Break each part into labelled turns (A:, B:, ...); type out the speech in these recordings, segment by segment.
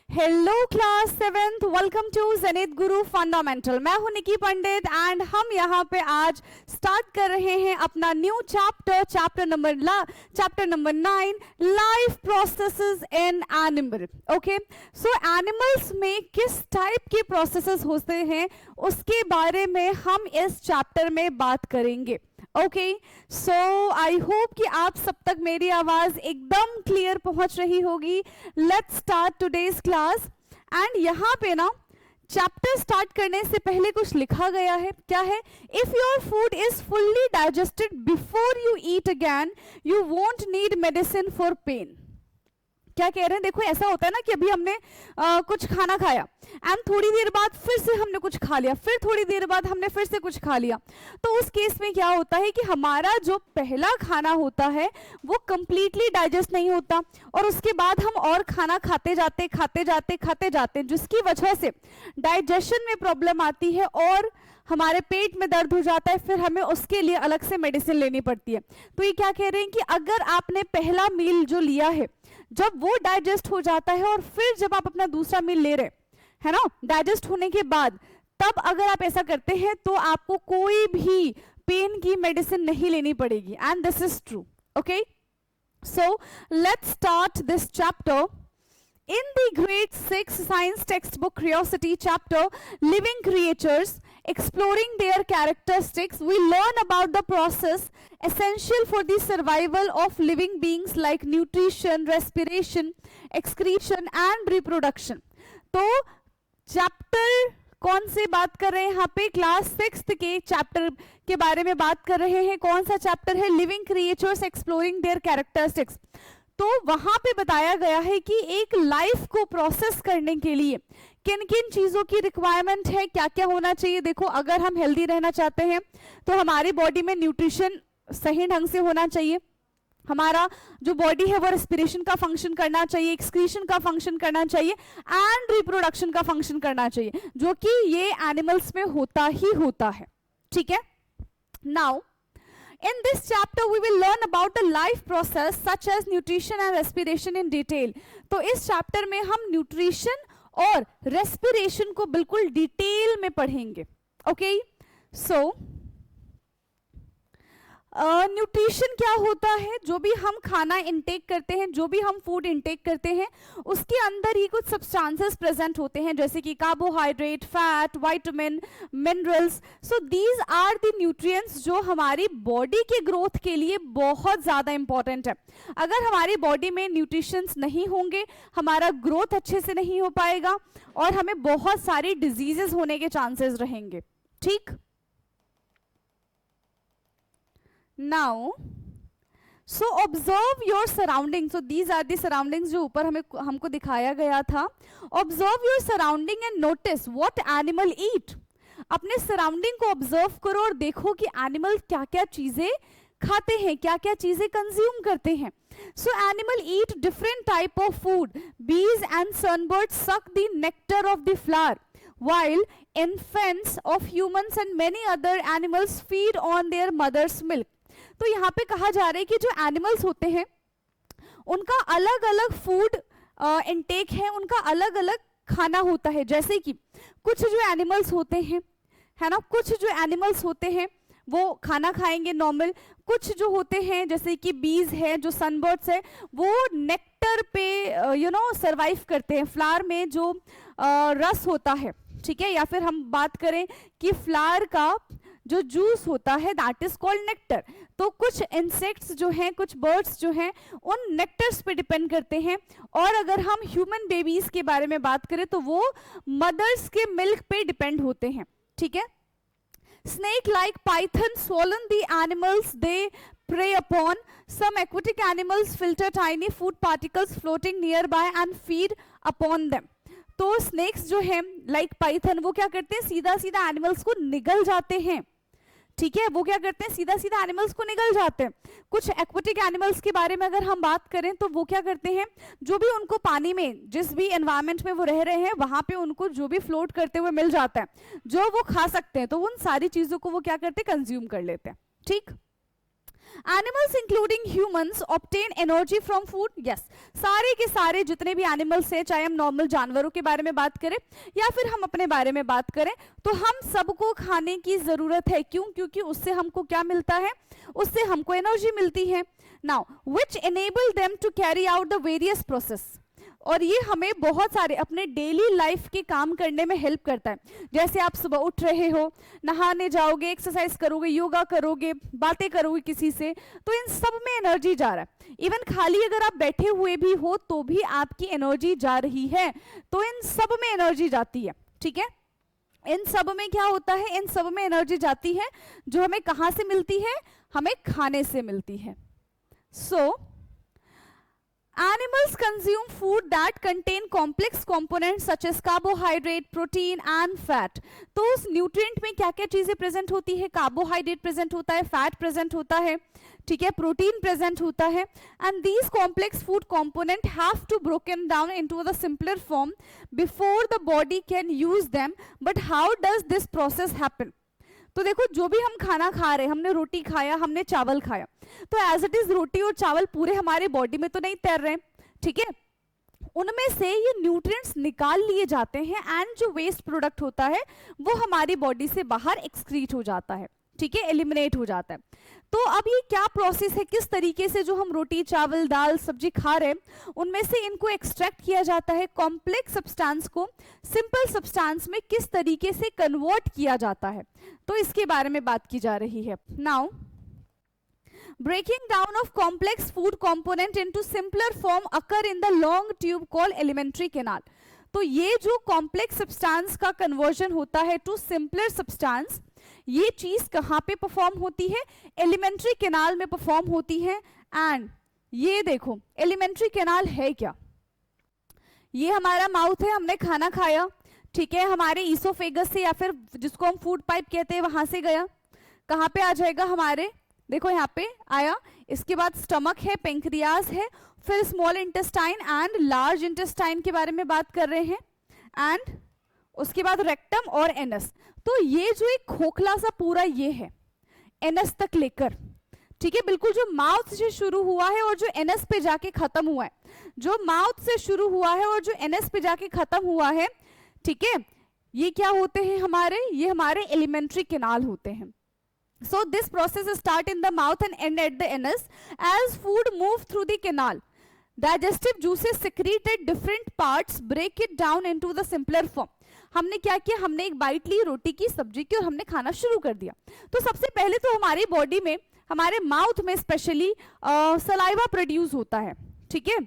A: Hello class 7th, welcome to Zenith Guru fundamental. मैं हूं निकी पंडित and हम यहाँ पे आज स्टार्ट कर रहे हैं अपना new chapter number 9, life processes in animal. Okay, so animals में किस टाइप के प्रोसेसेस होते हैं उसके बारे में हम इस चैप्टर में बात करेंगे। ओके, सो आई होप कि आप सब तक मेरी आवाज एकदम क्लियर पहुंच रही होगी। Let's start today's class. And यहाँ पे ना चैप्टर स्टार्ट करने से पहले कुछ लिखा गया है। क्या है? If your food is fully digested before you eat again you won't need medicine for pain. क्या कह रहे हैं? देखो, ऐसा होता है ना कि अभी हमने कुछ खाना खाया एंड थोड़ी देर बाद फिर से हमने कुछ खा लिया, फिर थोड़ी देर बाद हमने फिर से कुछ खा लिया। तो उस केस में क्या होता है कि हमारा जो पहला खाना होता है वो कंप्लीटली डाइजेस्ट नहीं होता और उसके बाद हम और खाना खाते जाते, जिसकी वजह से डाइजेशन में प्रॉब्लम आती है और हमारे पेट में दर्द हो जाता है। फिर हमें उसके लिए अलग से मेडिसिन लेनी पड़ती है। तो ये क्या कह रहे हैं कि अगर आपने पहला मील जो लिया है जब वो डाइजेस्ट हो जाता है और फिर जब आप अपना दूसरा मील ले रहे है ना, डाइजेस्ट होने के बाद, तब अगर आप ऐसा करते हैं तो आपको कोई भी पेन की मेडिसिन नहीं लेनी पड़ेगी। And this is true. Okay, so let's start this chapter. In the grade 6 science textbook Curiosity chapter, Living Creatures, exploring their characteristics, we learn about the process essential for the survival of living beings like nutrition, respiration, excretion and reproduction. तो chapter कौन से बात कर रहे हैं यहाँ पे? Class 6 के चैप्टर के बारे में बात कर रहे हैं। कौन सा चैप्टर है? Living creatures exploring there characteristics. तो वहां पे बताया गया है कि एक लाइफ को प्रोसेस करने के लिए किन किन चीजों की रिक्वायरमेंट है, क्या क्या होना चाहिए। देखो, अगर हम हेल्दी रहना चाहते हैं तो हमारी बॉडी में न्यूट्रिशन सही ढंग से होना चाहिए, हमारा जो बॉडी है वो रेस्पिरेशन का फंक्शन करना चाहिए, एक्सक्रीशन का फंक्शन करना चाहिए एंड रिप्रोडक्शन का फंक्शन करना चाहिए, जो कि ये एनिमल्स में होता ही होता है। ठीक है, now in this chapter we will learn about the life process such as nutrition and respiration in detail. तो इस चैप्टर में हम न्यूट्रिशन और रेस्पिरेशन को बिल्कुल डिटेल में पढ़ेंगे। ओके, सो न्यूट्रिशन क्या होता है? जो भी हम खाना इंटेक करते हैं, जो भी हम फूड इंटेक करते हैं, उसके अंदर ही कुछ सब्सटेंसेस प्रेजेंट होते हैं, जैसे कि carbohydrate, fat, vitamin, minerals. So these are the nutrients जो हमारी बॉडी के ग्रोथ के लिए बहुत ज़्यादा इंपॉर्टेंट है। अगर हमारी बॉडी में न्यूट्रिशंस नहीं होंगे, हमारा ग्रोथ अच्छे से नहीं हो पाएगा और हमें बहुत सारी डिजीजेस होने के चांसेस रहेंगे। ठीक, Now, so observe your surroundings. So these are the surroundings जो ऊपर हमको दिखाया गया था। Observe your surrounding and notice what animal eat. अपने सराउंडिंग को ऑब्जर्व करो और देखो कि एनिमल क्या क्या चीजें खाते हैं, क्या क्या चीजें कंज्यूम करते हैं। So animal eat different type of food. Bees and sunbirds suck the nectar of the flower, while infants of humans and many other animals feed on their mother's milk. तो यहाँ पे कहा जा रहा है कि जो एनिमल्स होते हैं उनका अलग अलग फूड इनटेक है, उनका अलग अलग खाना होता है। जैसे कि कुछ जो एनिमल्स होते हैं, है ना, कुछ जो एनिमल्स होते हैं वो खाना खाएंगे नॉर्मल। कुछ जो होते हैं जैसे कि बीज है, जो सनबर्ड्स है, वो नेक्टर पे सरवाइव करते हैं, फ्लावर में जो रस होता है। ठीक है, या फिर हम बात करें कि फ्लावर का जो जूस होता है दैट इज कॉल्ड नेक्टर। तो कुछ इंसेक्ट्स जो हैं, कुछ बर्ड्स जो हैं, उन नेक्टर्स पे डिपेंड करते हैं। और अगर हम ह्यूमन बेबीज के बारे में बात करें तो वो मदर्स के मिल्क पे डिपेंड होते हैं। ठीक है, snake like python swallow the animals they prey upon. Some aquatic animals filter tiny food particles floating nearby and feed upon them. तो स्नेक्स जो है लाइक पाइथन, वो क्या करते हैं? सीधा सीधा एनिमल्स को निगल जाते हैं। ठीक है, वो क्या करते हैं? सीधा सीधा एनिमल्स को निगल जाते हैं। कुछ एक्वेटिक एनिमल्स के बारे में अगर हम बात करें तो वो क्या करते हैं? जो भी उनको पानी में, जिस भी एनवायरमेंट में वो रह रहे हैं, वहां पे उनको जो भी फ्लोट करते हुए मिल जाता है, जो वो खा सकते हैं, तो उन सारी चीजों को वो क्या करते हैं? कंज्यूम कर लेते हैं। ठीक, animals including humans obtain energy from food, yes, सारे के सारे जितने भी एनिमल्स हैं, चाहे हम नॉर्मल जानवरों के बारे में बात करें या फिर हम अपने बारे में बात करें, तो हम सबको खाने की जरूरत है। क्यों? क्योंकि उससे हमको क्या मिलता है? उससे हमको एनर्जी मिलती है। Now which enable them to carry out the various process, और ये हमें बहुत सारे अपने डेली लाइफ के काम करने में हेल्प करता है। जैसे आप सुबह उठ रहे हो, नहाने जाओगे, एक्सरसाइज करोगे, योगा करोगे, बातें करोगे किसी से, तो इन सब में एनर्जी जा रहा है। इवन खाली अगर आप बैठे हुए भी हो तो भी आपकी एनर्जी जा रही है, तो इन सब में एनर्जी जाती है। ठीक है, इन सब में क्या होता है? इन सब में एनर्जी जाती है, जो हमें कहां से मिलती है? हमें खाने से मिलती है। सो animals consume food that contain complex components such as carbohydrate, protein and fat। तो उस न्यूट्रिएंट में क्या क्या चीजें प्रेजेंट होती है? कार्बोहाइड्रेट प्रेजेंट होता है, फैट प्रेजेंट होता है, ठीक है, प्रोटीन प्रेजेंट होता है। And these complex food component have to broken down into the simpler form before the body can use them. But how does this process happen? तो देखो, जो भी हम खाना खा रहे हैं, हमने रोटी खाया, हमने चावल खाया, तो एज इट इज रोटी और चावल पूरे हमारे बॉडी में तो नहीं तैर रहे, ठीक है, उनमें से ये न्यूट्रिएंट्स निकाल लिए जाते हैं एंड जो वेस्ट प्रोडक्ट होता है वो हमारी बॉडी से बाहर एक्सक्रीट हो जाता है, ठीक है, एलिमिनेट हो जाता है। तो अब ये क्या प्रोसेस है? किस तरीके से जो हम रोटी, चावल, दाल, सब्जी खा रहे हैं उनमें से इनको एक्सट्रैक्ट किया जाता है, कॉम्प्लेक्स सब्सटेंस को सिंपल सब्सटेंस में किस तरीके से कन्वर्ट किया जाता है, तो इसके बारे में बात की जा रही है। Now breaking down of complex food component into simpler form occur in the long tube called alimentary canal। तो ये जो कॉम्प्लेक्स सब्सटेंस का कन्वर्जन होता है टू सिंपलर सब्सटेंस, ये चीज कहाँ पे परफॉर्म होती है? एलिमेंट्री कैनाल में परफॉर्म होती है। एंड ये देखो, एलिमेंट्री कैनाल है क्या? ये हमारा माउथ है, हमने खाना खाया, ठीक है, हमारे ईसोफेगस से या फिर जिसको हम फूड पाइप कहते हैं वहां से गया, कहाँ पे आ जाएगा? हमारे, देखो यहाँ पे आया, इसके बाद स्टमक है, पेंक्रियाज है, फिर small intestine and large intestine के बारे में बात कर रहे हैं, एंड उसके बाद रेक्टम और एनस। तो ये जो एक खोखला सा पूरा ये है एनस तक लेकर, ठीक है, बिल्कुल जो माउथ से शुरू हुआ है और जो एनस पे जाके खत्म हुआ है, जो माउथ से शुरू हुआ है और जो एनस पे जाके खत्म हुआ है, ठीक है, ये क्या होते हैं हमारे? ये हमारे एलिमेंट्री कैनाल होते हैं। So this process start in the mouth and end at the anus. As food move through the canal, digestive juices secreted different parts break it down into the simpler form। हमने क्या किया? हमने एक bite ली रोटी की, सब्जी की, और हमने खाना शुरू कर दिया। तो सबसे पहले तो हमारी बॉडी में, हमारे माउथ में स्पेशली सलाइवा प्रोड्यूस होता है, ठीक है,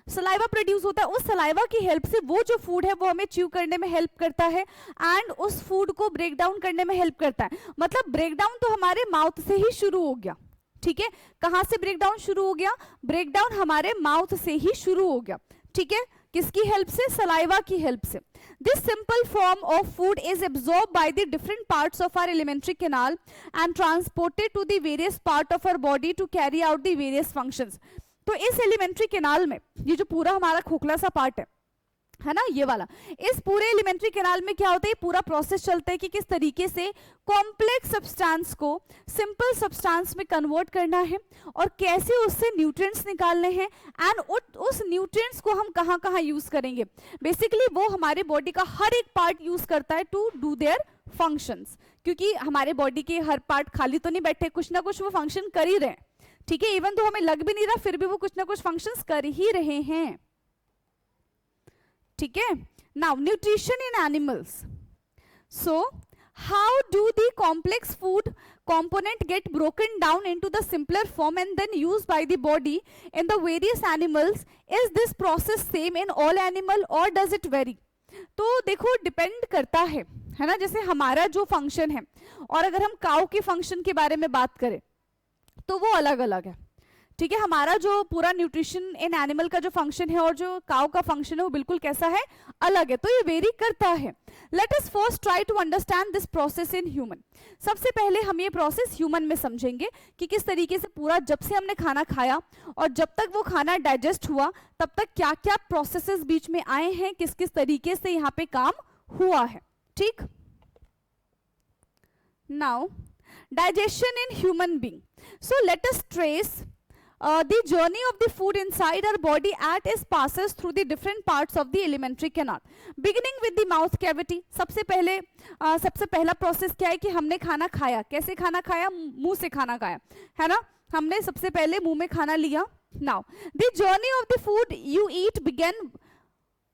A: सलाइवा प्रोड्यूस होता है। उस सलाइवा की हेल्प से वो जो फूड है वो हमें च्यू करने में हेल्प करता है एंड उस फूड को ब्रेक डाउन करने में हेल्प करता है। मतलब ब्रेक डाउन तो हमारे माउथ से ही शुरू हो गया, ठीक है, कहां से ब्रेक डाउन शुरू हो गया? ब्रेक डाउन हमारे माउथ से ही शुरू हो गया, ठीक है, किसकी हेल्प से? सलाइवा की हेल्प से। This simple form of food is absorbed by the different parts of our alimentary canal and transported to the various part of our body to carry out the various functions। तो इस alimentary canal में ये जो पूरा हमारा खोखला सा part है ना, ये वाला, इस पूरे एलिमेंट्री कैनाल में क्या होता है? पूरा प्रोसेस चलता है कि किस तरीके से कॉम्प्लेक्स सब्सटेंस को सिंपल सब्सटेंस में कन्वर्ट करना है और कैसे उससे न्यूट्रिएंट्स निकालने हैं एंड उस न्यूट्रिएंट्स को हम कहाँ कहाँ यूज करेंगे। बेसिकली वो हमारे बॉडी का हर एक पार्ट यूज करता है टू डू देयर फंक्शंस, क्योंकि हमारे बॉडी के हर पार्ट खाली तो नहीं बैठे, कुछ ना कुछ वो फंक्शन कर ही रहे हैं, ठीक है, इवन तो हमें लग भी नहीं रहा फिर भी वो कुछ ना कुछ फंक्शंस कर ही रहे हैं, ठीक है। Now nutrition in animals. So how do the complex food component get broken down into the simpler form and then used by the body in the various animals? Is this process same in all animal or does it vary? तो देखो depend करता है ना, जैसे हमारा जो function है और अगर हम काऊ के फंक्शन के बारे में बात करें तो वो अलग अलग है, ठीक है। हमारा जो पूरा न्यूट्रिशन इन एनिमल का जो फंक्शन है और जो काऊ का फंक्शन है वो बिल्कुल कैसा है? अलग है, तो ये वेरी करता है। Let us first try to understand this process in human. सबसे पहले हम ये प्रोसेस ह्यूमन में समझेंगे कि किस तरीके से पूरा जब से हमने खाना खाया और जब तक वो खाना डाइजेस्ट हुआ तब तक क्या क्या प्रोसेसेस बीच में आए हैं, किस किस तरीके से यहाँ पे काम हुआ है, ठीक। Now digestion in human being. So let us trace the journey of the food inside our body as it passes through the different parts of the alimentary canal. Beginning with the mouth cavity. सबसे पहला process क्या है कि हमने खाना खाया. कैसे खाना खाया? मुंह से खाना खाया, है ना. हमने सबसे पहले मुंह में खाना लिया. Now the journey of the food you eat began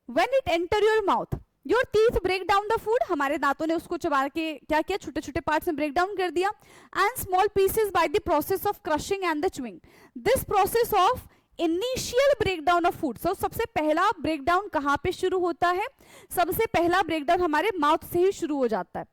A: when it enter your mouth. Your teeth break down the food. हमारे दांतों ने उसको चबा के क्या किया? छोटे छोटे पार्ट्स में ब्रेक डाउन कर दिया. And small pieces by the process of crushing and the chewing. This process of initial breakdown of food. So सबसे पहला ब्रेकडाउन कहाँ पे शुरू होता है? सबसे पहला ब्रेकडाउन हमारे माउथ से ही शुरू हो जाता है.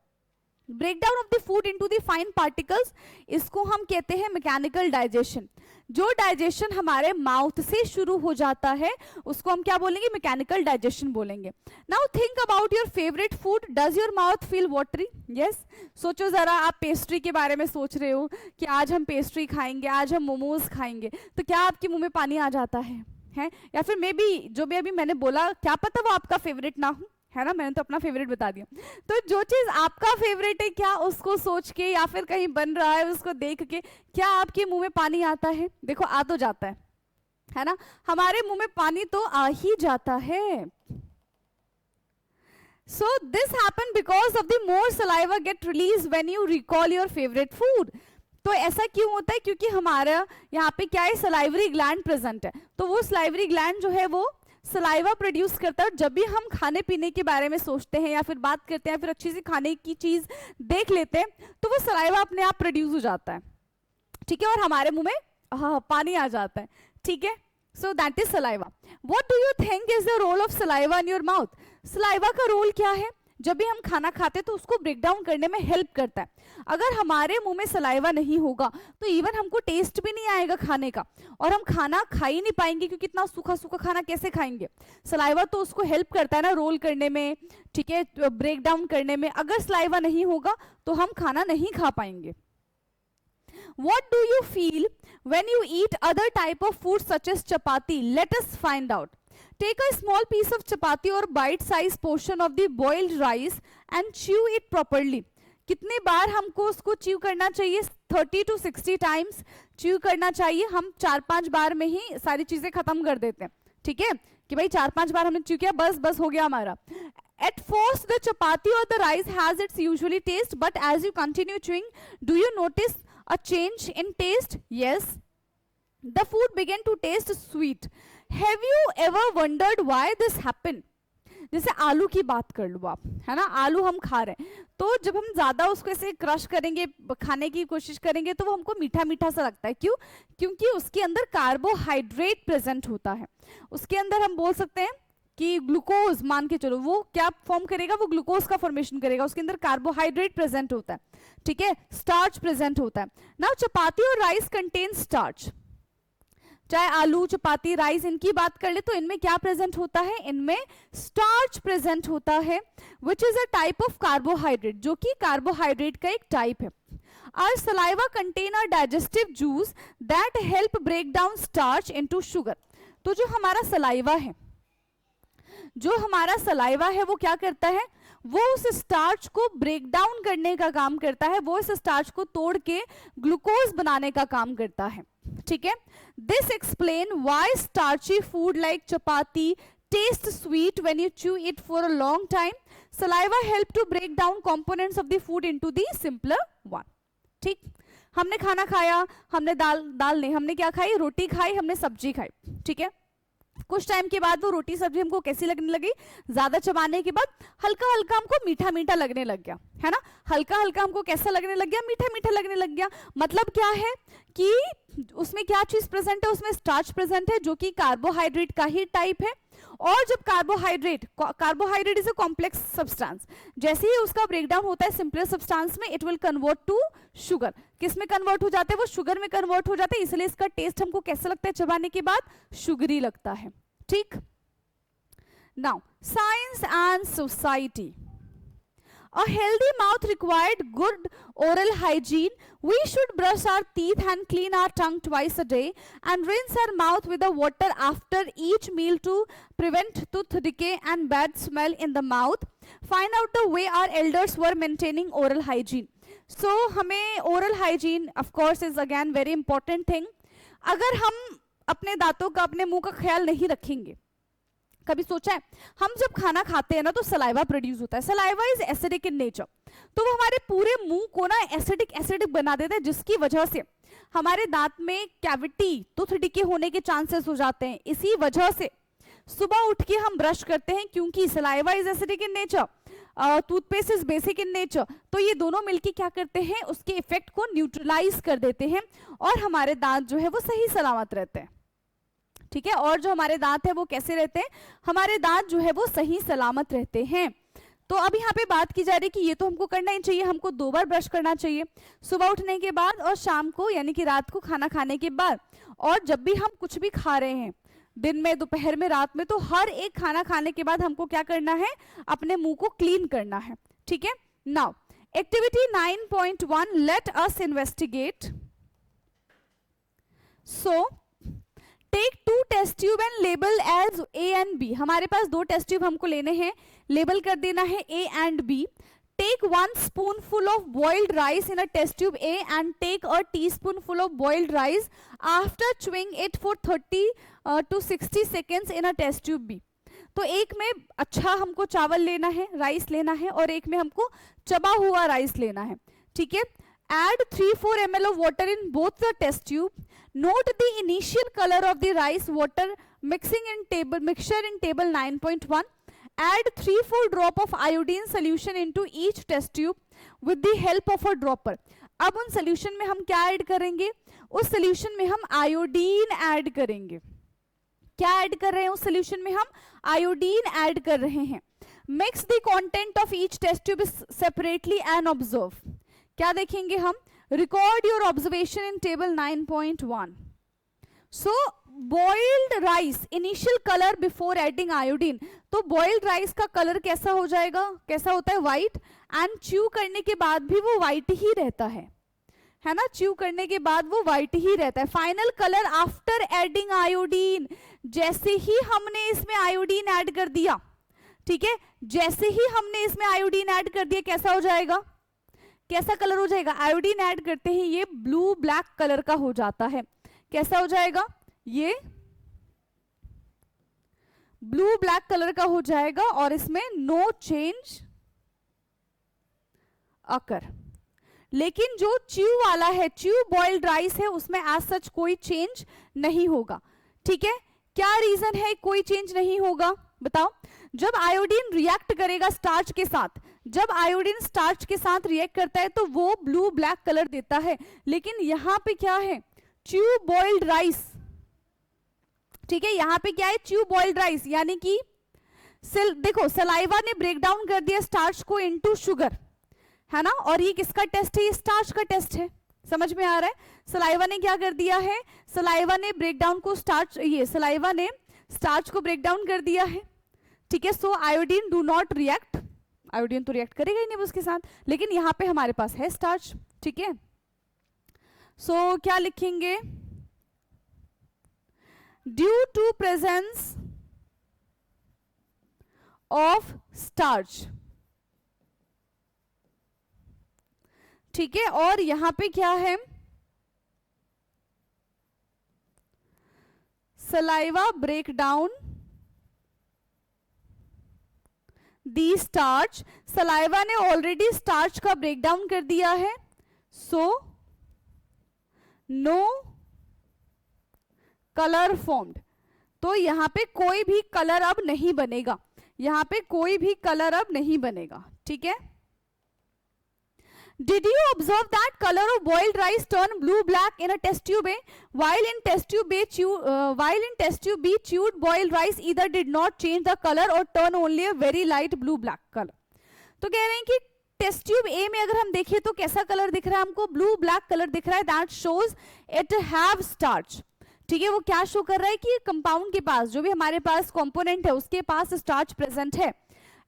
A: Breakdown of the food into the fine particles, इसको हम कहते हैं मैकेनिकल डाइजेशन. जो डाइजेशन हमारे माउथ से शुरू हो जाता है उसको हम क्या बोलेंगे? मैकेनिकल डाइजेशन बोलेंगे. Now think about your favourite food. Does your mouth feel watery? Yes. सोचो जरा, आप पेस्ट्री के बारे में सोच रहे हो कि आज हम पेस्ट्री खाएंगे, आज हम मोमोज खाएंगे, तो क्या आपके मुंह में पानी आ जाता है? या फिर मे बी जो भी अभी मैंने बोला, क्या पता वो आपका फेवरेट ना हो, है ना. मैंने तो अपना फेवरेट बता दिया. तो जो चीज आपका फेवरेट है, क्या उसको सोच के या फिर कहीं बन रहा है उसको देख के क्या आपके मुंह में पानी आता है? देखो, आ तो जाता है ना. हमारे मुंह में पानी तो आ ही जाता है. So this happen because of the more saliva get released when you recall your favorite food. तो ऐसा क्यों होता है? क्योंकि हमारा यहाँ पे क्या है? सलाइवरी ग्लैंड प्रेजेंट है. तो वो सलाइवरी ग्लैंड जो है वो सलाइवा प्रोड्यूस करता है. जब भी हम खाने पीने के बारे में सोचते हैं या फिर बात करते हैं, फिर अच्छी सी खाने की चीज देख लेते हैं, तो वो सलाइवा अपने आप प्रोड्यूस हो जाता है. ठीक है, और हमारे मुंह में पानी आ जाता है. ठीक है, so that is saliva. What do you think is the role of saliva in your mouth? Saliva का रोल क्या है? जब भी हम खाना खाते हैं तो उसको ब्रेक डाउन करने में हेल्प करता है. अगर हमारे मुंह में सलाइवा नहीं होगा तो इवन हमको टेस्ट भी नहीं आएगा खाने का, और हम खाना खा ही नहीं पाएंगे, क्योंकि इतना सूखा सूखा खाना कैसे खाएंगे? सलाइवा तो उसको हेल्प करता है ना, रोल करने में, ठीक है, ब्रेक डाउन करने में. अगर सलाइवा नहीं होगा तो हम खाना नहीं खा पाएंगे. What do you feel when you eat other type of food such as chapati? Let us find out. Take a small piece of chapati or bite-sized portion of the boiled rice and chew it properly. कितने बार हमको उसको chew करना चाहिए? 30 to 60 times chew करना चाहिए. हम 4-5 बार में ही सारी चीजें खत्म कर देते हैं. ठीक है, कि भाई 4-5 बार हमने च्यू किया, बस हो गया हमारा. At first the chapati or the rice has its usually taste, but as you continue chewing, do you notice a change in taste? Yes. The food began to taste sweet. Have you ever wondered why this happened? जैसे आलू की बात कर लो आप, है ना. आलू हम खा रहे हैं, तो जब हम ज्यादा उसको ऐसे क्रश करेंगे, खाने की कोशिश करेंगे, तो वो हमको मीठा मीठा सा लगता है. क्यों? क्योंकि उसके अंदर कार्बोहाइड्रेट प्रेजेंट होता है. उसके अंदर हम बोल सकते हैं कि ग्लूकोज, मान के चलो, वो क्या फॉर्म करेगा? वो ग्लूकोज का फॉर्मेशन करेगा. उसके अंदर कार्बोहाइड्रेट प्रेजेंट होता है. ठीक है, स्टार्च प्रेजेंट होता है. नाउ चपाती और राइस कंटेन स्टार्च. चाहे आलू, चपाती, राइस, इनकी बात कर ले तो इनमें क्या प्रेजेंट होता है? इनमें स्टार्च प्रेजेंट होता है, which is a type of carbohydrate, जो कि कार्बोहाइड्रेट का एक टाइप है. Our saliva contain a digestive juice that help break down starch into sugar. तो जो हमारा सलाइवा है वो क्या करता है? वो उस स्टार्च को ब्रेक डाउन करने का काम करता है. वो इस स्टार्च को तोड़ के ग्लूकोज बनाने का काम करता है. ठीक है, this explain why starchy food like chapati taste sweet when you chew it for a long time. Saliva help to break down components of the food into the simpler one. ठीक, हमने खाना खाया, हमने दाल नहीं, हमने क्या खाई? रोटी खाई, हमने सब्जी खाई. ठीक है, कुछ टाइम के बाद वो रोटी सब्जी हमको कैसी लगने लगी? ज्यादा चबाने के बाद हल्का हल्का हमको मीठा मीठा लगने लग गया, है ना. हल्का हल्का हमको कैसा लगने लग गया? मीठा मीठा लगने लग गया. मतलब क्या है कि उसमें क्या चीज प्रेजेंट है? उसमें स्टार्च प्रेजेंट है, जो कि कार्बोहाइड्रेट का ही टाइप है. और जब carbohydrate is a complex substance, जैसे ही उसका ब्रेकडाउन होता है सिंपलर सब्सटेंस में, it will convert to sugar. किस में कन्वर्ट हो जाते हैं? वो शुगर में कन्वर्ट हो जाते हैं. इसलिए इसका टेस्ट हमको कैसा लगता है चबाने के बाद? शुगरी लगता है. ठीक, now science and society. A healthy mouth required good oral hygiene. We should brush our teeth and clean our tongue twice a day and rinse our mouth with the water after each meal to prevent tooth decay and bad smell in the mouth. Find out the way our elders were maintaining oral hygiene. सो हमें oral hygiene of course is again very important thing. अगर हम अपने दांतों का, अपने मुंह का ख्याल नहीं रखेंगे, कभी सोचा है हम जब खाना खाते हैं ना तो सलाइवा प्रोड्यूस होता है. Saliva is acidic in nature, तो वो हमारे पूरे मुंह को ना एसिडिक बना देता है, जिसकी वजह से हमारे दांत में कैविटी, टूथ डिके होने के चांसेस हो जाते हैं. इसी वजह से सुबह उठ के हम ब्रश करते हैं, क्योंकि saliva is acidic in nature, toothpaste is basic in nature. तो ये दोनों मिलके क्या करते हैं, उसके इफेक्ट को न्यूट्रलाइज कर देते हैं और हमारे दांत जो है वो सही सलामत रहते हैं. ठीक है, और जो हमारे दांत है वो कैसे रहते हैं, हमारे दांत जो है वो सही सलामत रहते हैं. तो अब यहाँ पे बात की जा रही है कि ये तो हमको करना ही चाहिए, हमको 2 बार ब्रश करना चाहिए, सुबह उठने के बाद और शाम को, यानी कि रात को खाना खाने के बाद. और जब भी हम कुछ भी खा रहे हैं, दिन में, दोपहर में, रात में, तो हर एक खाना खाने के बाद हमको क्या करना है, अपने मुंह को क्लीन करना है. ठीक है. Now activity 9.1, let us investigate. So take 2 test tube and label as A and B. हमारे पास 2 टेस्ट ट्यूब हमको लेने हैं, लेबल कर देना है A and B. Take 1 spoonful of boiled rice in a test tube A and take a teaspoonful of boiled rice after chewing it for 30 to 60 seconds in a test tube B. तो एक में अच्छा हमको चावल लेना है, rice लेना है, और एक में हमको चबा हुआ राइस लेना है. ठीक है. Add 3-4 ml of water in both the test tube. Note the initial color of the rice water mixture in table 9.1. Add 3-4 drop of iodine solution into each test tube with the help of a dropper. अब उन solution में हम क्या add करेंगे, उस solution में हम iodine add करेंगे. क्या ऐड कर रहे हैं उस solution में, हम आयोडीन ऐड कर रहे हैं. Mix the content of each test tube separately and observe. क्या देखेंगे हम, record your observation in table 9.1. So boiled rice initial colour before adding iodine. तो बॉइल्ड राइस का कलर कैसा हो जाएगा, कैसा होता है, व्हाइट. एंड च्यू करने के बाद भी वो व्हाइट ही रहता है ना, च्यू करने के बाद वो व्हाइट ही रहता है. Final colour after adding iodine, जैसे ही हमने इसमें आयोडीन ऐड कर दिया, ठीक है, जैसे ही हमने इसमें आयोडीन ऐड कर दिया, कैसा हो जाएगा, कैसा कलर हो जाएगा, आयोडीन ऐड करते ही ये ब्लू ब्लैक कलर का हो जाता है. कैसा हो जाएगा, ये ब्लू ब्लैक कलर का हो जाएगा और इसमें नो चेंज अकर. लेकिन जो च्यू वाला है, च्यू बॉइल्ड राइस है, उसमें एज सच कोई चेंज नहीं होगा. ठीक है. क्या रीजन है कोई चेंज नहीं होगा, बताओ. जब आयोडीन रिएक्ट करेगा स्टार्च के साथ, जब आयोडीन स्टार्च के साथ रिएक्ट करता है तो वो ब्लू ब्लैक कलर देता है. लेकिन यहां पे क्या है, च्यू बॉइल्ड राइस. ठीक है, यहां पे क्या है, च्यू बॉइल्ड राइस, यानी कि देखो सलाइवा ने ब्रेक डाउन कर दिया स्टार्च को इनटू शुगर, है ना. और ये किसका टेस्ट है, ये स्टार्च का टेस्ट है. समझ में आ रहा है, सलाइवा ने क्या कर दिया है, सलाइवा ने ब्रेक डाउन को सलाइवा ने स्टार्च को ब्रेक डाउन कर दिया है. ठीक है. So iodine do not react, iodine तो रिएक्ट करेगा ही नहीं उसके साथ, लेकिन यहां पे हमारे पास है स्टार्च. ठीक है. सो क्या लिखेंगे, due to presence of starch. ठीक है. और यहां पे क्या है, saliva break down the starch. Saliva ने ऑलरेडी स्टार्च का ब्रेकडाउन कर दिया है, सो नो कलर फॉर्म्ड. तो यहां पे कोई भी कलर अब नहीं बनेगा, यहां पे कोई भी कलर अब नहीं बनेगा. ठीक है. Did you observe that color of boiled rice turn blue black in a test tube A, while in test tube B chewed boiled rice either did not change the color or turn only a very light blue black color. तो कह रहे हैं कि test tube ए में अगर हम देखें तो कैसा कलर दिख रहा है हमको, ब्लू ब्लैक कलर दिख रहा है. That shows it have starch. ठीक है. वो क्या शो कर रहा है कि कंपाउंड के पास, जो भी हमारे पास कंपोनेंट है उसके पास स्टार्च प्रेजेंट है.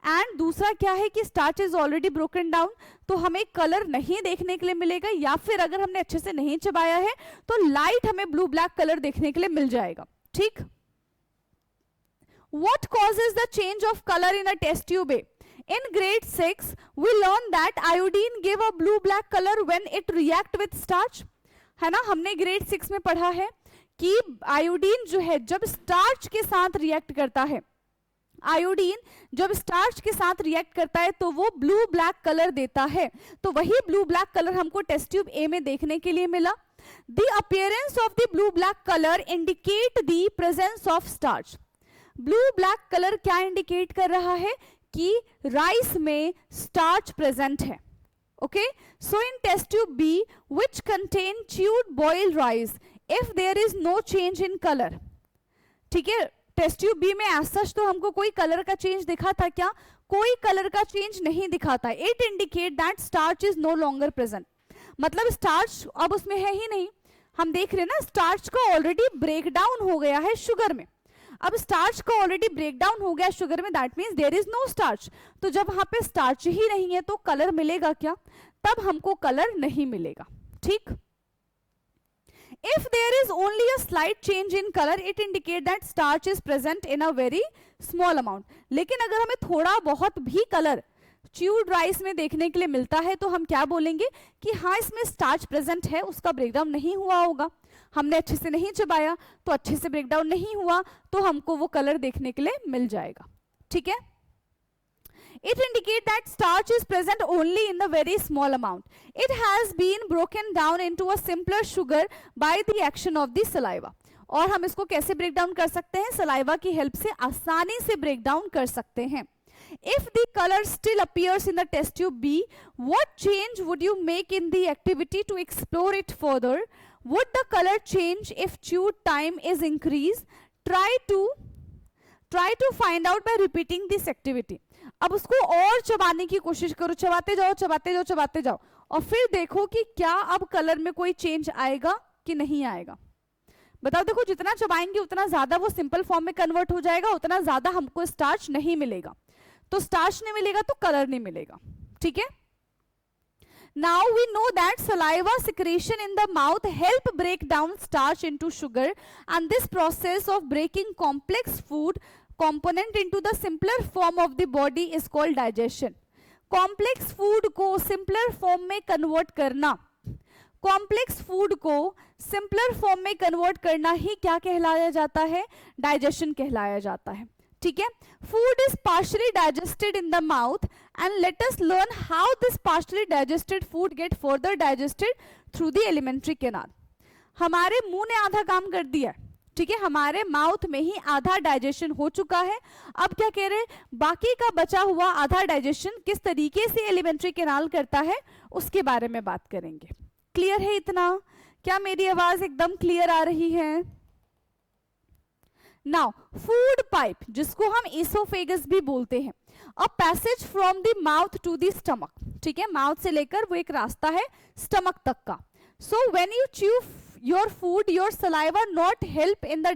A: एंड दूसरा क्या है कि starch is already broken down, तो हमें कलर नहीं देखने के लिए मिलेगा, या फिर अगर हमने अच्छे से नहीं चबाया है तो लाइट हमें ब्लू ब्लैक कलर देखने के लिए मिल जाएगा. ठीक. What causes the change of color in a test tube A? In grade 6 we learned that iodine gave a blue black color when it react with starch, है ना. हमने grade 6 में पढ़ा है कि आयोडीन जो है जब स्टार्च के साथ रिएक्ट करता है, आयोडीन जब स्टार्च के साथ रिएक्ट करता है तो वो ब्लू ब्लैक कलर देता है. तो वही ब्लू ब्लैक कलर हमको टेस्ट ट्यूब ए में देखने के लिए मिला. The appearance of the blue black color indicate the presence of starch. Blue black colour क्या इंडिकेट कर रहा है कि राइस में स्टार्च प्रेजेंट है. Okay, so in test tube B which contain chewed boiled rice if there is no change in colour. ठीक है, test tube B में एज सच तो हमको कोई कलर का चेंज दिखा था क्या? कोई कलर का चेंज नहीं दिखाता. It indicate that starch is no longer present. मतलब स्टार्च अब उसमें है ही नहीं. हम देख रहे हैं ना, स्टार्च का ऑलरेडी ब्रेक डाउन हो गया है शुगर में. अब स्टार्च का ऑलरेडी ब्रेक डाउन हो गया शुगर में, that means there is no starch. तो जब वहां पे स्टार्च ही नहीं है तो कलर मिलेगा क्या? तब हमको कलर नहीं मिलेगा. ठीक. If there is only a slight change in color, it indicates that starch is present in a very small amount. लेकिन अगर हमें थोड़ा बहुत भी कलर च्यूड राइस में देखने के लिए मिलता है तो हम क्या बोलेंगे कि हाँ इसमें स्टार्च प्रेजेंट है, उसका ब्रेकडाउन नहीं हुआ होगा. हमने अच्छे से नहीं चबाया तो अच्छे से ब्रेकडाउन नहीं हुआ, तो हमको वो कलर देखने के लिए मिल जाएगा. ठीक है. It indicates that starch is present only in the very small amount. It has been broken down into a simpler sugar by the action of the saliva. और हम इसको कैसे ब्रेक डाउन कर सकते हैं? सलाइवा की हेल्प से आसानी से ब्रेक डाउन कर सकते हैं. If the color still appears in the test tube B, what change would you make in the activity to explore it further? Would the color change if chewed time is increased? Try to find out by repeating this activity. अब उसको और चबाने की कोशिश करो, चबाते जाओ चबाते जाओ चबाते जाओ, और फिर देखो कि क्या अब कलर में कोई चेंज आएगा कि नहीं आएगा. बताओ. देखो, जितना चबाएंगे उतना ज्यादा वो सिंपल फॉर्म में कन्वर्ट हो जाएगा, उतना ज्यादा हमको स्टार्च नहीं मिलेगा. तो स्टार्च नहीं मिलेगा तो कलर नहीं मिलेगा. ठीक है. Now we know that saliva secretion in the mouth help break down starch into sugar, and this process of breaking complex food component into the simpler form of the body is called digestion. Complex food को simpler form में convert करना, complex food को simpler form में convert करना ही क्या कहलाया जाता है? डाइजेशन कहलाया जाता है. ठीक है. Food is partially digested in the mouth and let us learn how this partially digested food gate further digested through the alimentary canal. हमारे मुंह ने आधा काम कर दिया. ठीक है, हमारे माउथ में ही आधा डाइजेशन हो चुका है. अब क्या कह रहे हैं? बाकी का बचा हुआ आधा डाइजेशन किस तरीके से एलिमेंट्री कैनाल करता है उसके बारे में बात करेंगे. क्लियर है इतना? क्या मेरी आवाज एकदम क्लियर आ रही है? नाउ फूड पाइप, जिसको हम इसोफेगस भी बोलते हैं, a passage from the mouth to the stomach. ठीक है, माउथ से लेकर वो एक रास्ता है स्टमक तक का. So when you chew your food, your saliva not help in the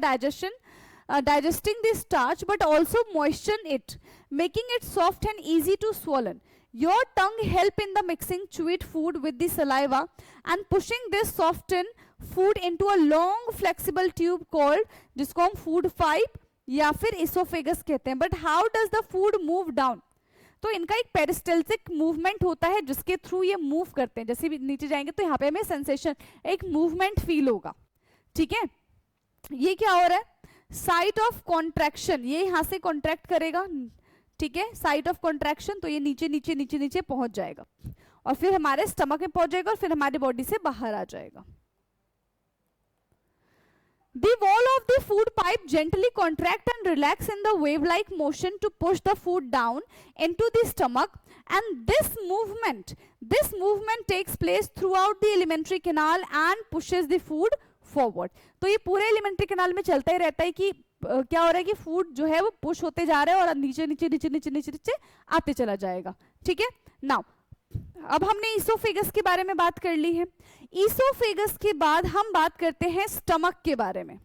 A: digesting the starch but also moisten it, making it soft and easy to swallow. Your tongue help in the mixing chewed food with the saliva and pushing this softened food into a long flexible tube called, जिसको हम food pipe या फिर esophagus कहते हैं. But how does the food move down? तो इनका एक peristaltic movement होता है जिसके थ्रू ये मूव करते हैं. जैसे भी नीचे जाएंगे तो यहाँ पे हमें सेंसेशन, एक मूवमेंट फील होगा. ठीक है. ये क्या हो रहा है? साइट ऑफ कॉन्ट्रैक्शन, ये यहाँ से कॉन्ट्रैक्ट करेगा. ठीक है, साइट ऑफ कॉन्ट्रैक्शन, तो ये नीचे नीचे नीचे नीचे पहुंच जाएगा और फिर हमारे स्टमक में पहुंच जाएगा और फिर हमारी बॉडी से बाहर आ जाएगा. The wall of the food pipe gently contract and relax in the wave-like motion to push the food down into the stomach, and this movement takes place throughout the alimentary canal and pushes the food forward. तो ये पूरे alimentary canal में चलता ही रहता है कि क्या हो रहा है कि फूड जो है वो पुश होते जा रहा है और नीचे नीचे नीचे नीचे नीचे नीचे आते चला जाएगा. ठीक है. नाउ अब हमने इसोफेगस के बारे में बात कर ली है. इसोफेगस के बाद हम बात करते हैं स्टमक के बारे में.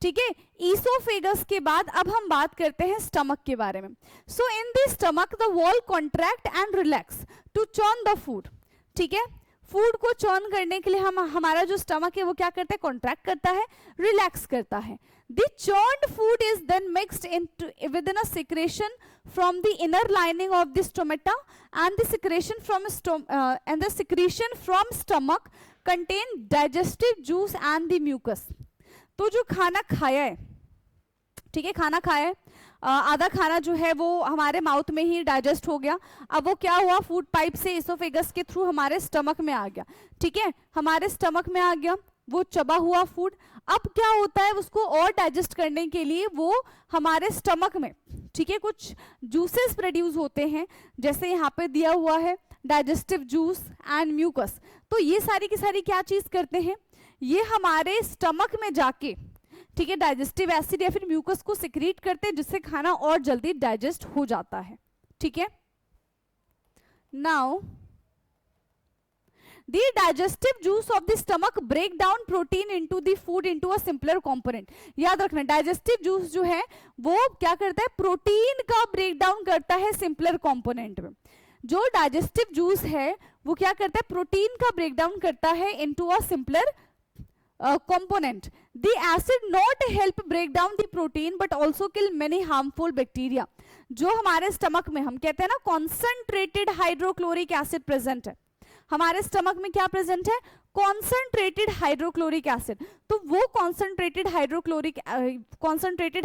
A: ठीक है, इसोफेगस के बाद अब हम बात करते हैं स्टमक के बारे में. So in the stomach the wall contract and relax to churn the food. ठीक है, फूड को चर्न करने के लिए हमारा जो स्टमक है वो क्या करता है? कॉन्ट्रैक्ट करता है, रिलैक्स करता है. The churned food is then mixed into within a secretion from the inner lining of the stomata, and the secretion from stomach contain digestive juice and the mucus. तो जो खाना खाया है, ठीक है, खाना खाया है, आधा खाना जो है वो हमारे माउथ में ही डाइजेस्ट हो गया, अब वो क्या हुआ, फूड पाइप से इसोफेगस के थ्रू हमारे स्टमक में आ गया, ठीक है, हमारे स्टमक में आ गया, वो चबा हुआ फूड, अब क्या होता है, उसको और डाइजेस्ट करने के लिए वो हमारे स्टमक में, ठीक है, कुछ जूसेस प्रोड्यूस होते हैं, जैसे यहाँ पे दिया हुआ है डाइजेस्टिव जूस एंड म्यूकस। तो ये सारी की सारी क्या चीज करते हैं, ये हमारे स्टमक में जाके, ठीक है, डाइजेस्टिव एसिड या फिर म्यूकस को सिक्रीट करते हैं, जिससे खाना और जल्दी डाइजेस्ट हो जाता है, ठीक है। Now the digestive juice of the stomach break down protein into the food into a simpler component। याद रखना, डाइजेस्टिव जूस जो है वो क्या करता है, प्रोटीन का ब्रेक डाउन करता है सिंपलर कंपोनेंट में। जो डाइजेस्टिव जूस है वो क्या करता है, प्रोटीन का ब्रेक डाउन करता है into a simpler component। The acid not help break down the protein but also kill many harmful bacteria। जो हमारे स्टमक में हम कहते हैं ना कॉन्सेंट्रेटेड हाइड्रोक्लोरिक एसिड प्रेजेंट है, हमारे स्टमक में क्या प्रेजेंट है, कॉन्सेंट्रेटेड हाइड्रोक्लोरिक एसिड। तो वो कॉन्सेंट्रेटेड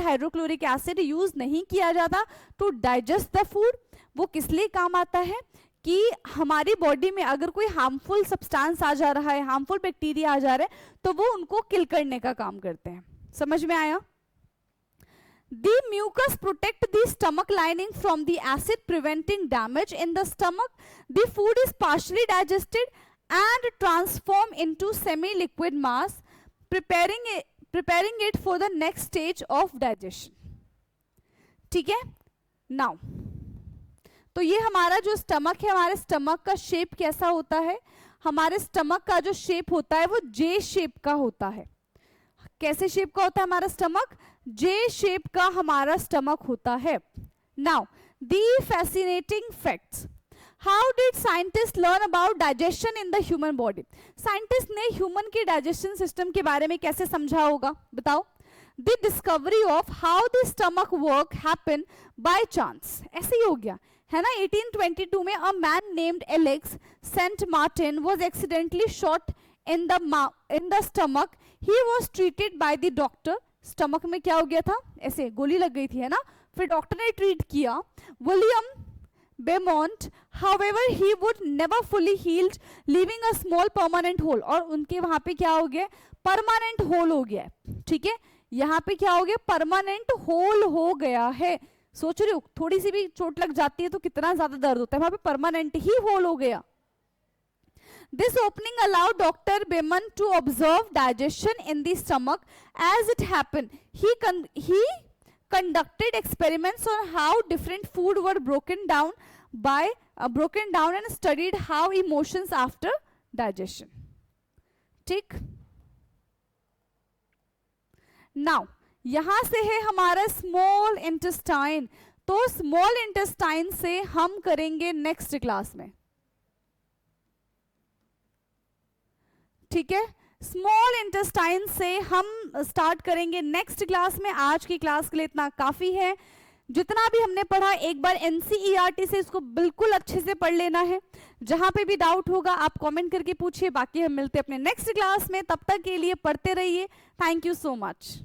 A: हाइड्रोक्लोरिक एसिड यूज नहीं किया जाता टू डाइजेस्ट द फूड। वो किस लिए काम आता है कि हमारी बॉडी में अगर कोई हार्मफुल सब्सटेंस आ जा रहा है, हार्मफुल बैक्टीरिया आ जा रहा है, तो वो उनको किल करने का काम करते हैं। समझ में आया? The mucus protect the stomach lining from the acid, preventing damage in the stomach. The food is partially digested and transformed into semi-liquid mass, preparing it for the next stage of digestion। ठीक है? Now, तो ये हमारा जो stomach है, हमारे stomach का shape कैसा होता है, हमारे स्टमक का जो शेप होता है वो जे शेप का होता है। कैसे शेप का होता है हमारा स्टमक, जे शेप का हमारा स्टमक होता है। Now the fascinating facts, how did scientist learn about digestion in the human body. Scientist ने ह्यूमन के डाइजेशन सिस्टम के बारे में कैसे समझा होगा, बताओ। The discovery of how the stomach work happen by chance, ऐसे ही हो गया है ना। 1822 में a man named Alex Saint Martin was accidentally shot in the stomach. He was treated by the doctor. Stomach में क्या हो गया था, ऐसे गोली लग गई थी, है ना। फिर डॉक्टर ने ट्रीट किया। William Beaumont, however he would never fully healed, leaving a small permanent hole. और उनके वहां पे क्या हो गया, परमानेंट होल हो गया है। ठीक है, यहाँ पे क्या हो गया, परमानेंट होल हो गया है। सोच रहे हो, थोड़ी सी भी चोट लग जाती है तो कितना ज्यादा दर्द होता है, वहां पे परमानेंट ही होल हो गया। This opening allowed Dr. Beman to observe digestion in the stomach as it happened. He conducted experiments on how different food were broken down and studied how emotions after digestion. ठीक? Now, यहां से है हमारा small intestine. तो small intestine से हम करेंगे next class में। ठीक है, स्मॉल इंटेस्टाइन से हम स्टार्ट करेंगे नेक्स्ट क्लास में। आज की क्लास के लिए इतना काफी है। जितना भी हमने पढ़ा एक बार एनसीईआरटी से इसको बिल्कुल अच्छे से पढ़ लेना है। जहां पे भी डाउट होगा आप कमेंट करके पूछिए। बाकी हम मिलते हैं अपने नेक्स्ट क्लास में, तब तक के लिए पढ़ते रहिए। Thank you so much.